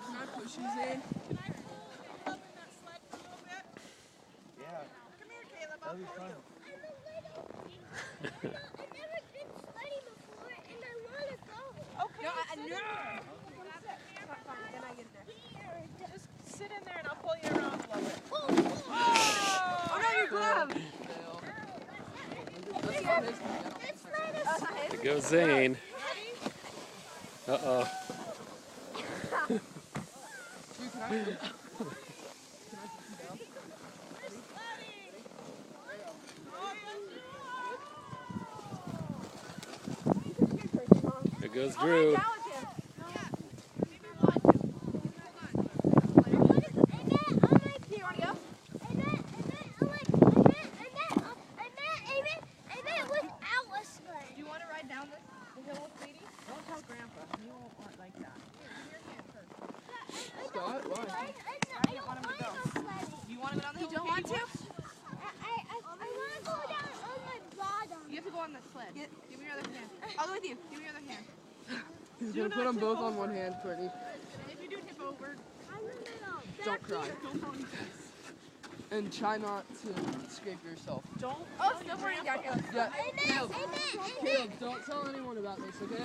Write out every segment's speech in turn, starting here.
Can I push you, Zane? Yeah. Come here, Caleb. That'll be fun. I've never been sledding before, and I want to go. Okay. No. Then I get there. Just sit in there and I'll pull you around a little bit. Oh, no, your glove. This sled is There goes Zane. Uh-oh. Dude, can I? There goes Drew. Scott, why? I don't want to go. You want to go down the hill? You don't want to? I want to go down on my bottom. You have to go on the sled. Give me your other hand. I'll go with you. Give me your other hand. He's gonna put them both on one hand, Courtney. And if you do tip over, Don't cry. And try not to scrape yourself. don't. Oh, snowboarding down here. Yeah, Caleb, Amen. Caleb, don't tell anyone about this, okay?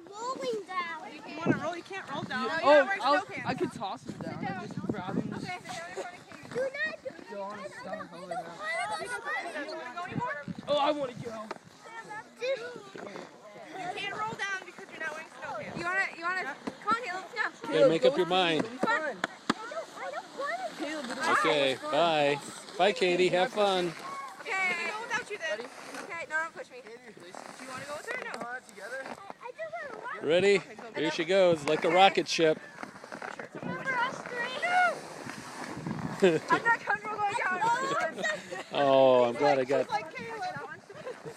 Rolling down. You want to roll? You can't roll down. Yeah. No, you're not wearing Oh, snow pants. I could toss him down. I just grab him, just Okay, sit down in front of Katie. Do not. go on his stomach over there. You don't want to go anymore? Oh, I want to go. You can't roll down because you're not wearing snow pants. You want to, come on, Caleb, yeah. Better make up your mind. It'll be fun. I don't want to. Caleb, it'll be Okay, fun. bye. Bye, Katie. Have fun. Okay, I go without you then. Ready? Okay, no, don't push me. Do you want to go with her or no? Together? I just want to watch Ready? Here she goes, like a rocket ship. for us I'm not comfortable going down. Oh, I'm glad I got. Like Caleb.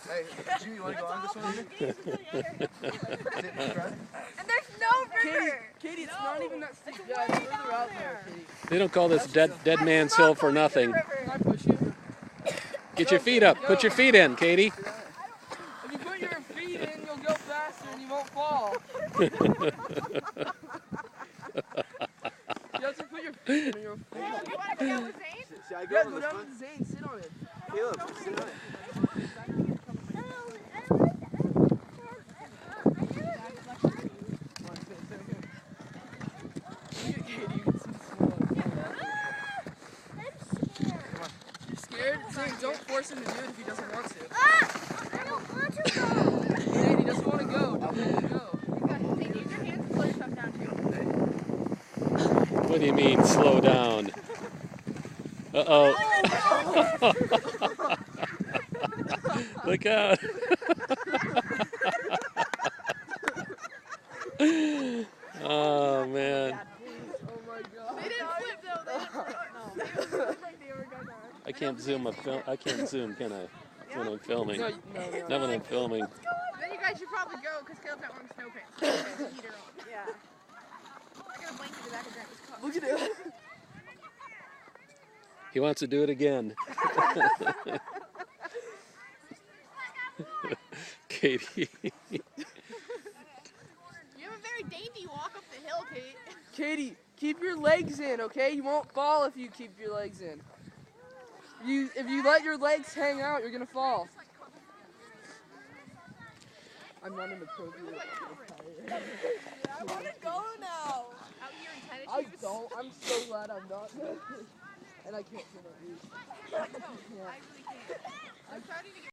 Hey, Jimmy, you want to go on this one? Sit in front. And there's no river. Katie, it's not even that steep. Yeah, it's further out there, Katie. They don't call this dead man's hill for nothing. Can I push you? Get your feet up. Put your feet in, Katie. If you put your feet in, you'll go faster and you won't fall. You have to put your feet in or you'll fall. You want to go down with Zane? See, I Yeah, go go on this down one. with Zane, sit on it. Caleb, sit on it. Come on, sit here. Look at Katie, you can see the snow. You scared? Zane, don't force him to do it if he doesn't want to. I don't want to go. Zane, he doesn't want to go. Don't let him go. Zane, use your hands and pull yourself down too. What do you mean, slow down? Uh-oh. Look out. Oh, man. Oh my god. They didn't flip though. They didn't flip. No. They looked like they were gonna. I can't zoom a film. I can't zoom, can I? When I'm filming. No. Not when I'm filming. Then you guys should probably go because Caleb's not wearing snow pants. He has a heater on. Yeah. I got a blanket in the back of Grandma's car. Look at it. He wants to do it again. Katie. You have a very dainty walk up the hill, Kate. Katie, keep your legs in, okay? You won't fall if you keep your legs in. If you let your legs hang out, you're gonna fall. I'm not in the program. I want to go now. Out here in tennis I shoes. don't. I'm so glad I'm not. And I can't sit on these. I really can't. I'm starting to get